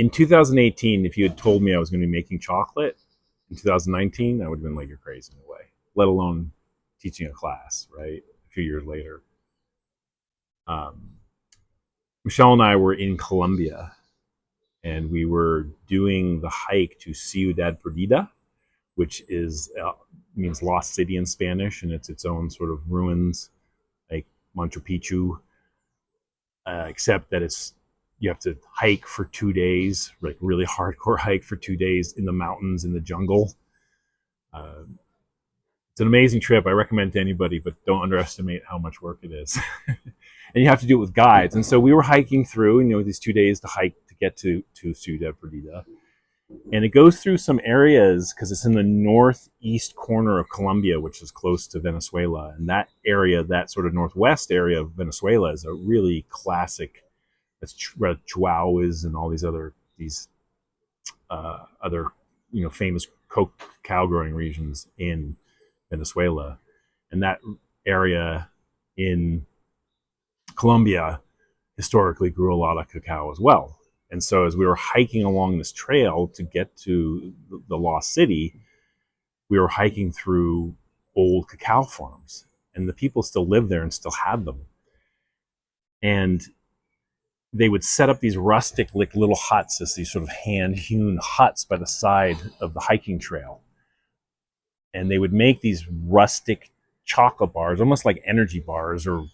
In 2018, if you had told me I was going to be making chocolate in 2019, I would have been like, you're crazy in a way, let alone teaching a class, right? A few years later. Um, Michelle and I were in Colombia and we were doing the hike to Ciudad Perdida, which is means lost city in Spanish, and it's its own sort of ruins, like Machu Picchu, except that it's you have to hike for 2 days, like really hardcore hike for 2 days in the mountains in the jungle. Uh, it's an amazing trip. I recommend to anybody, but don't underestimate how much work it is. And you have to do it with guides. And so we were hiking through, these 2 days to hike to get to Ciudad Perdida. And it goes through some areas because it's in the northeast corner of Colombia, which is close to Venezuela. And that area, that sort of northwest area of Venezuela, is a really classic. That's where Chihuahua is, and all these other famous cacao growing regions in Venezuela. And that area in Colombia historically grew a lot of cacao as well. And so as we were hiking along this trail to get to the lost city, we were hiking through old cacao farms, and the people still lived there and still had them. And they would set up these rustic, like little huts, as these sort of hand-hewn huts by the side of the hiking trail. And they would make these rustic chocolate bars, almost like energy bars, or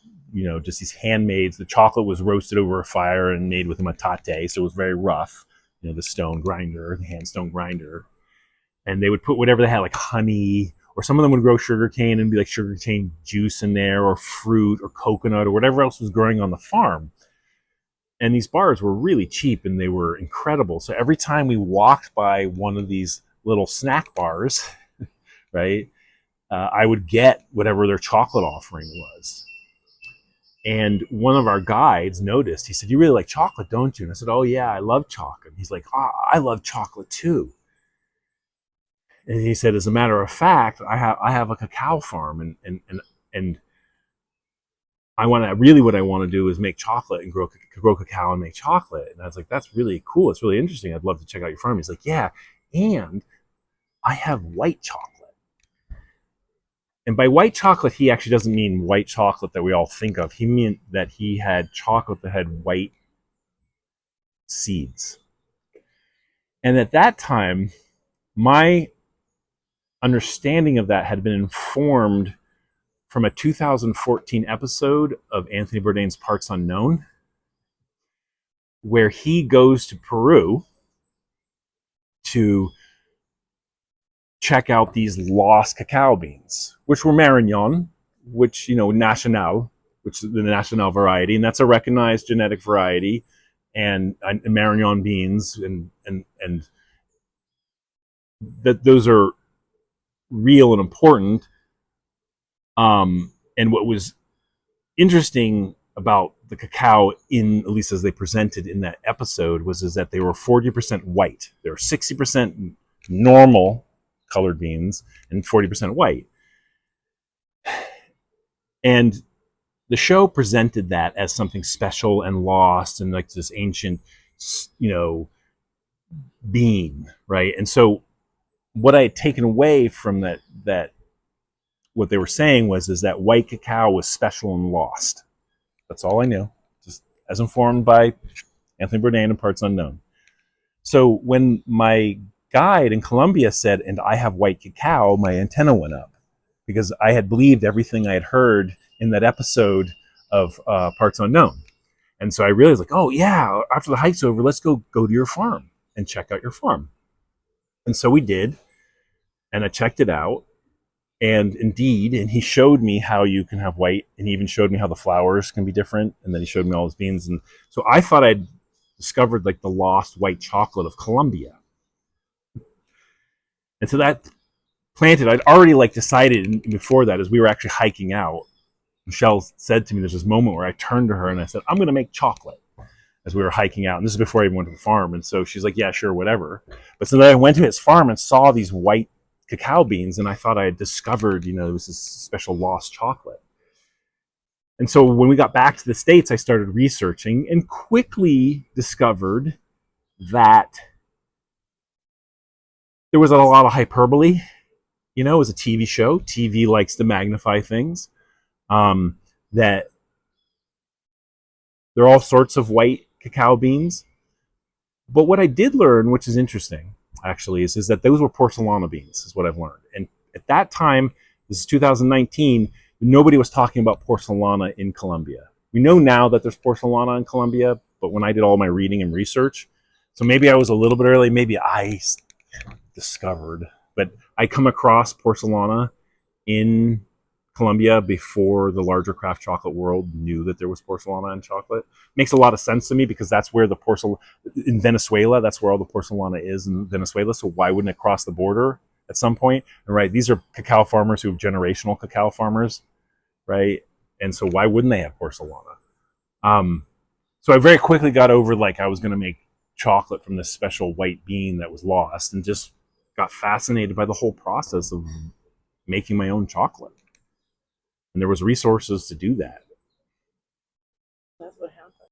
just these handmades. The chocolate was roasted over a fire and made with a metate, so it was very rough. The stone grinder, the hand stone grinder. And they would put whatever they had, like honey, or some of them would grow sugarcane and be like sugarcane juice in there, or fruit, or coconut, or whatever else was growing on the farm. And these bars were really cheap and they were incredible. So every time we walked by one of these little snack bars, right, I would get whatever their chocolate offering was. And one of our guides noticed, he said, "You really like chocolate, don't you?" And I said, "Oh yeah, I love chocolate." He's like, "Oh, I love chocolate too." And he said, "As a matter of fact, I have a cacao farm, and what I want to do is make chocolate and grow cacao and make chocolate." And I was like, "That's really cool. It's really interesting. I'd love to check out your farm." He's like, "Yeah, and I have white chocolate." And by white chocolate, he actually doesn't mean white chocolate that we all think of. He meant that he had chocolate that had white seeds. And at that time, my understanding of that had been informed from a 2014 episode of Anthony Bourdain's Parts Unknown, where he goes to Peru to check out these lost cacao beans, which were Marignon, which, National, which is the National variety, and that's a recognized genetic variety, and Marignon beans, and that those are real and important. And what was interesting about the cacao, at least as they presented in that episode, is that they were 40% white. They were 60% normal colored beans and 40% white. And the show presented that as something special and lost and like this ancient, bean, right? And so what I had taken away from that what they were saying is that white cacao was special and lost. That's all I knew, just as informed by Anthony Bourdain and Parts Unknown. So when my guide in Colombia said, "And I have white cacao," my antenna went up, because I had believed everything I had heard in that episode of Parts Unknown. And so I realized, like, oh yeah, after the hike's over, let's go to your farm and check out your farm. And so we did, and I checked it out. And indeed, and he showed me how you can have white, and he even showed me how the flowers can be different, and then he showed me all his beans. And so I thought I'd discovered like the lost white chocolate of Colombia. And so that planted, I'd already like decided before that, as we were actually hiking out, Michelle said to me, there's this moment where I turned to her and I said, "I'm going to make chocolate," as we were hiking out. And this is before I even went to the farm. And so she's like, "Yeah, sure, whatever." But so then I went to his farm and saw these white cacao beans, and I thought I had discovered, it was this special lost chocolate. And so when we got back to the States, I started researching and quickly discovered that there was a lot of hyperbole. You know, it was a TV show. TV likes to magnify things. That there are all sorts of white cacao beans. But what I did learn, which is interesting, actually, is that those were porcelana beans, is what I've learned. And at that time, this is 2019, nobody was talking about porcelana in Colombia. We know now that there's porcelana in Colombia, but when I did all my reading and research, so maybe I was a little bit early, maybe I discovered, but I come across porcelana in Colombia before the larger craft chocolate world knew that there was porcelana in chocolate. Makes a lot of sense to me because that's where the porcelain in Venezuela, that's where all the porcelana is in Venezuela. So why wouldn't it cross the border at some point? And right, these are cacao farmers who have generational cacao farmers, right? And so why wouldn't they have porcelana? So I very quickly got over like I was going to make chocolate from this special white bean that was lost, and just got fascinated by the whole process of making my own chocolate. And there was resources to do that.